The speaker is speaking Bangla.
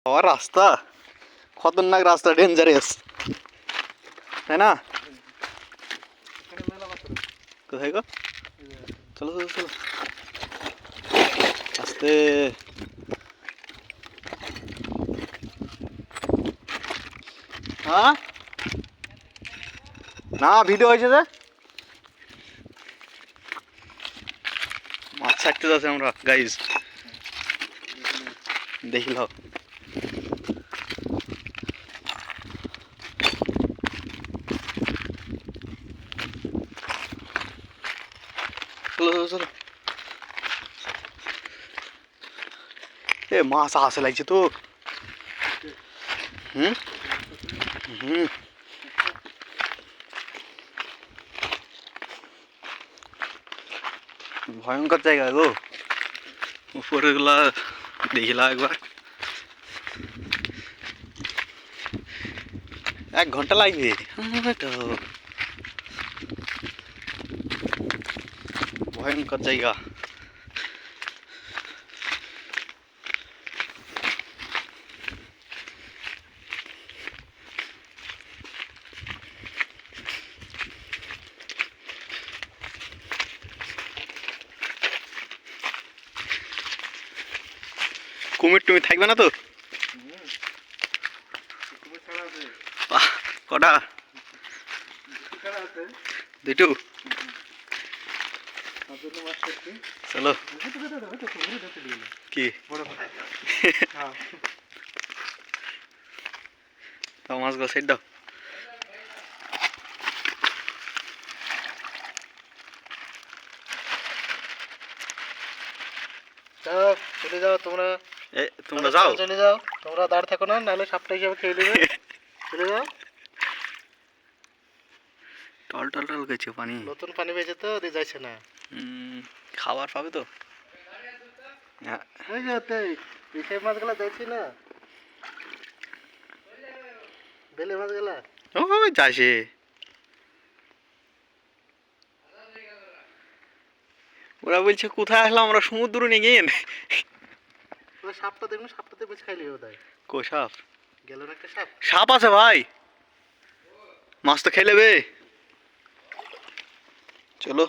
और रास्ता खतरनाक रास्ता डेंजरस है ना কোথায় গো চলো চলো চলো আস্তে হ্যাঁ না ভিডিও হয়েছে যে মাছ ছাড়তে যাচ্ছি আমরা গাইজ দেখি লাও চলো চলো চলো এ মাছ আসে লাগছে তো হুম হুম ভয়ঙ্কর জায়গা গো উপরে গুলা দেখিলা একবার 1 ঘন্টা লাগবে তো ভয়ঙ্কর জায়গা কুমির তুমি থাকবে না তো কটা দুটো চলো কি মাছ গো সাইড দাও চলে যাও তোমরা তোমরা যাও চলে যাও তোমরা দাঁড় থাকো না নাহলে সাপটা হিসাবে খেয়ে নেবে চলে যাও টল টল টল গেছে পানি নতুন পানি বেজে তো যাইছে না খাবার পাবে তো ওই যে সেই মাছগুলা যাইছি না বেলে মাছগুলা ওই যাইছে ওরা বলছে কোথায় আসলাম আমরা সমুদ্র নিয়ে গিয়ে সাপটা দেখুন সাপটাতে বেশ খাইলে বোধহয় কো সাপ গেল না একটা সাপ সাপ আছে ভাই মাছ তো খেয়ে নেবে চলো